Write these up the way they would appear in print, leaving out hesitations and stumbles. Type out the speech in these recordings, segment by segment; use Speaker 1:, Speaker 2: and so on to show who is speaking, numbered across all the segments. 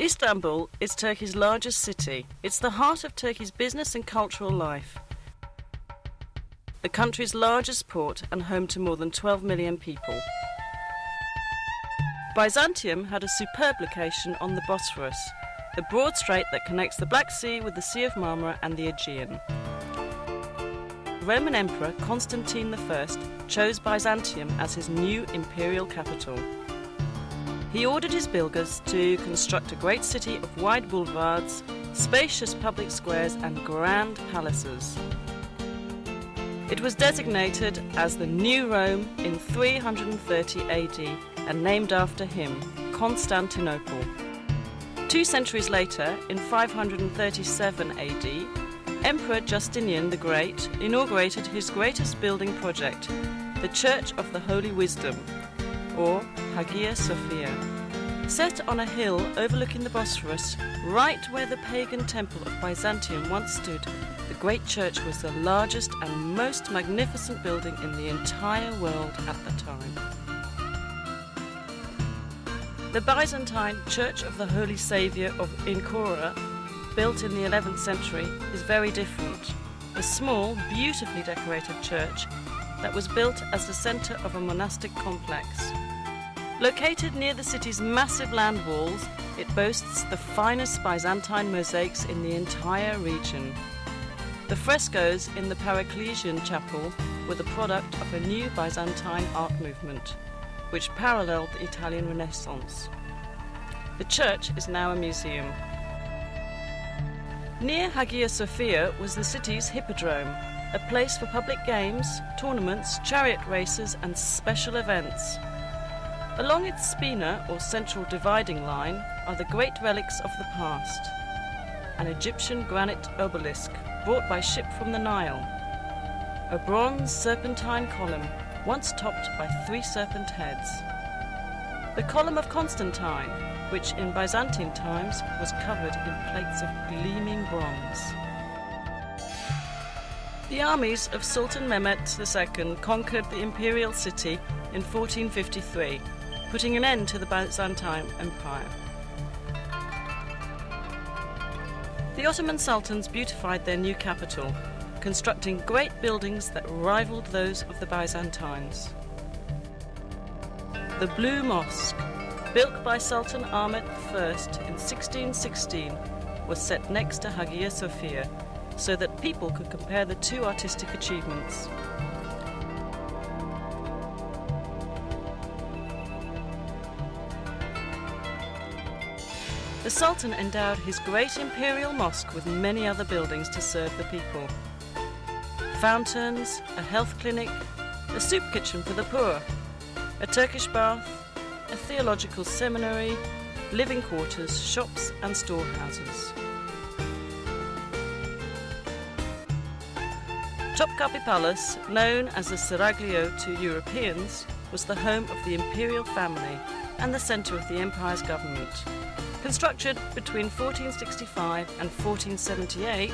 Speaker 1: Istanbul is Turkey's largest city. It's the heart of Turkey's business and cultural life. The country's largest port and home to more than 12 million people. Byzantium had a superb location on the Bosphorus, the broad strait that connects the Black Sea with the Sea of Marmara and the Aegean. Roman Emperor Constantine I chose Byzantium as his new imperial capital. He ordered his builders to construct a great city of wide boulevards, spacious public squares and grand palaces. It was designated as the New Rome in 330 AD and named after him, Constantinople. 2 centuries later, in 537 AD, Emperor Justinian the Great inaugurated his greatest building project, the Church of the Holy Wisdom, or Hagia Sophia. Set on a hill overlooking the Bosphorus, right where the pagan temple of Byzantium once stood, the great church was the largest and most magnificent building in the entire world at the time. The Byzantine Church of the Holy Saviour of Ankara, built in the 11th century, is very different. A small, beautifully decorated church that was built as the centre of a monastic complex. Located near the city's massive land walls, it boasts the finest Byzantine mosaics in the entire region. The frescoes in the Paracelsian chapel were the product of a new Byzantine art movement, which paralleled the Italian Renaissance. The church is now a museum. Near Hagia Sophia was the city's hippodrome, a place for public games, tournaments, chariot races and special events. Along its spina, or central dividing line, are the great relics of the past. An Egyptian granite obelisk brought by ship from the Nile. A bronze serpentine column, once topped by 3 serpent heads. The column of Constantine, which in Byzantine times was covered in plates of gleaming bronze. The armies of Sultan Mehmet II conquered the imperial city in 1453, putting an end to the Byzantine Empire. The Ottoman sultans beautified their new capital, constructing great buildings that rivaled those of the Byzantines. The Blue Mosque, built by Sultan Ahmet I in 1616, was set next to Hagia Sophia so that people could compare the 2 artistic achievements. The Sultan endowed his great imperial mosque with many other buildings to serve the people. Fountains, a health clinic, a soup kitchen for the poor, a Turkish bath, a theological seminary, living quarters, shops and storehouses. Topkapi Palace, known as the Seraglio to Europeans, was the home of the imperial family and the centre of the empire's government. Constructed between 1465 and 1478,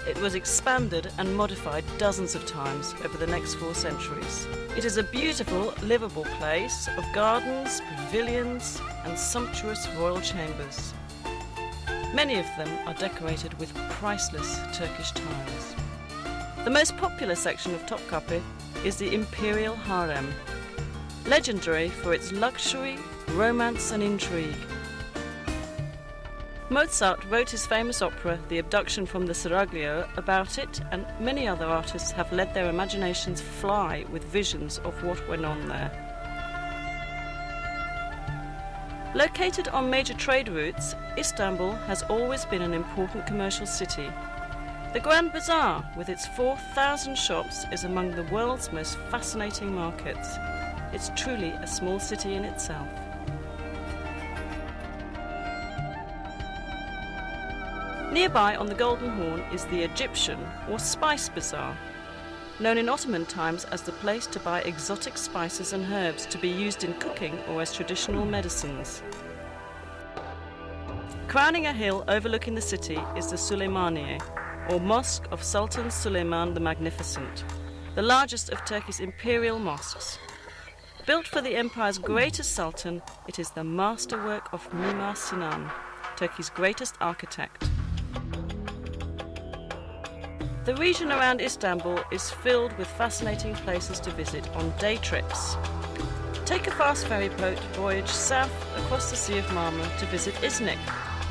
Speaker 1: it was expanded and modified dozens of times over the next 4 centuries. It is a beautiful, livable place of gardens, pavilions and sumptuous royal chambers. Many of them are decorated with priceless Turkish tiles. The most popular section of Topkapi is the Imperial Harem, legendary for its luxury, romance and intrigue. Mozart wrote his famous opera, The Abduction from the Seraglio, about it, and many other artists have let their imaginations fly with visions of what went on there. Located on major trade routes, Istanbul has always been an important commercial city. The Grand Bazaar, with its 4,000 shops, is among the world's most fascinating markets. It's truly a small city in itself. Nearby on the Golden Horn is the Egyptian or Spice Bazaar, known in Ottoman times as the place to buy exotic spices and herbs to be used in cooking or as traditional medicines. Crowning a hill overlooking the city is the Süleymaniye, or Mosque of Sultan Süleyman the Magnificent, the largest of Turkey's imperial mosques. Built for the empire's greatest sultan, it is the masterwork of Mimar Sinan, Turkey's greatest architect. The region around Istanbul is filled with fascinating places to visit on day trips. Take a fast ferry boat voyage south across the Sea of Marmara to visit Iznik,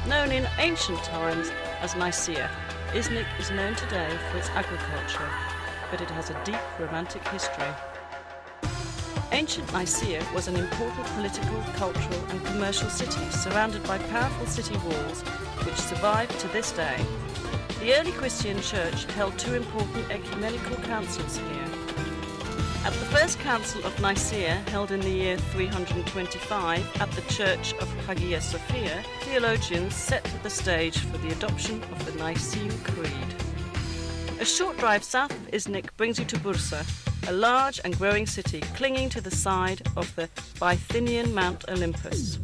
Speaker 1: known in ancient times as Nicaea. Iznik is known today for its agriculture, but it has a deep romantic history. Ancient Nicaea was an important political, cultural and commercial city surrounded by powerful city walls which survive to this day. The early Christian church held two important ecumenical councils here. At the first council of Nicaea, held in the year 325 at the church of Hagia Sophia, theologians set the stage for the adoption of the Nicene Creed. A short drive south of Iznik brings you to Bursa, a large and growing city clinging to the side of the Bithynian Mount Olympus.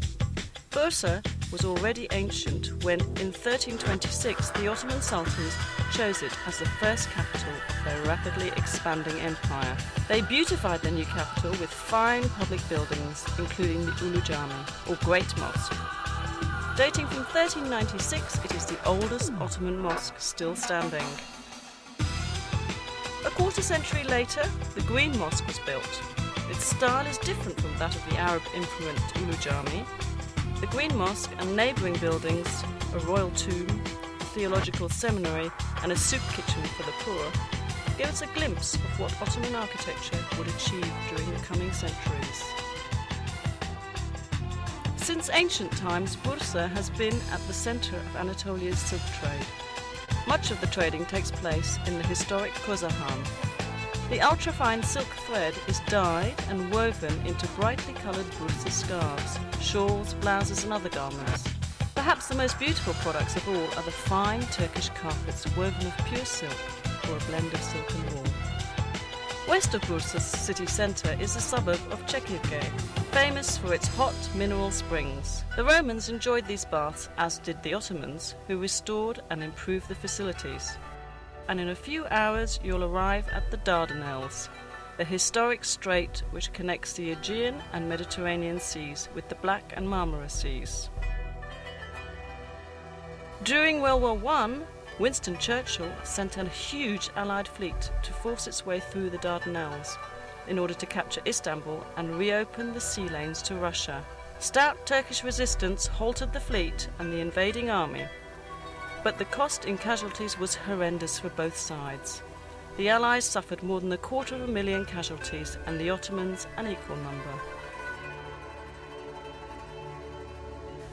Speaker 1: Bursa was already ancient when, in 1326, the Ottoman Sultans chose it as the first capital of their rapidly expanding empire. They beautified their new capital with fine public buildings, including the Ulu Jami, or Great Mosque. Dating from 1396, it is the oldest Ottoman mosque still standing. A quarter century later, the Green Mosque was built. Its style is different from that of the Arab-influenced Ulu Jami. The Green Mosque and neighbouring buildings, a royal tomb, a theological seminary and a soup kitchen for the poor, give us a glimpse of what Ottoman architecture would achieve during the coming centuries. Since ancient times, Bursa has been at the centre of Anatolia's silk trade. Much of the trading takes place in the historic Kozahan. The ultrafine silk thread is dyed and woven into brightly coloured Bursa scarves, shawls, blouses and other garments. Perhaps the most beautiful products of all are the fine Turkish carpets woven of pure silk or a blend of silk and wool. West of Bursa's city centre is the suburb of Çekirge, famous for its hot mineral springs. The Romans enjoyed these baths, as did the Ottomans, who restored and improved the facilities. And in a few hours you'll arrive at the Dardanelles, the historic strait which connects the Aegean and Mediterranean seas with the Black and Marmara seas. During World War I, Winston Churchill sent a huge Allied fleet to force its way through the Dardanelles in order to capture Istanbul and reopen the sea lanes to Russia. Stout Turkish resistance halted the fleet and the invading army, but the cost in casualties was horrendous for both sides. The Allies suffered more than 250,000 casualties and the Ottomans an equal number.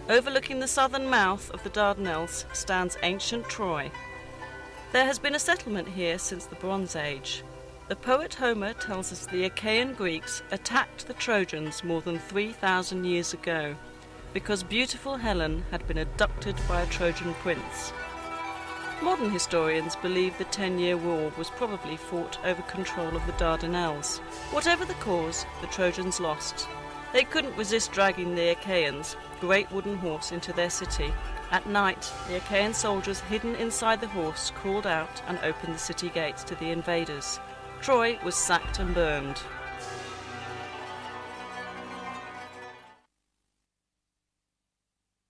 Speaker 1: Overlooking the southern mouth of the Dardanelles stands ancient Troy. There has been a settlement here since the Bronze Age. The poet Homer tells us the Achaean Greeks attacked the Trojans more than 3,000 years ago because beautiful Helen had been abducted by a Trojan prince. Modern historians believe the 10-year war was probably fought over control of the Dardanelles. Whatever the cause, the Trojans lost. They couldn't resist dragging the Achaeans, great wooden horse, into their city. At night, the Achaean soldiers hidden inside the horse crawled out and opened the city gates to the invaders. Troy was sacked and burned.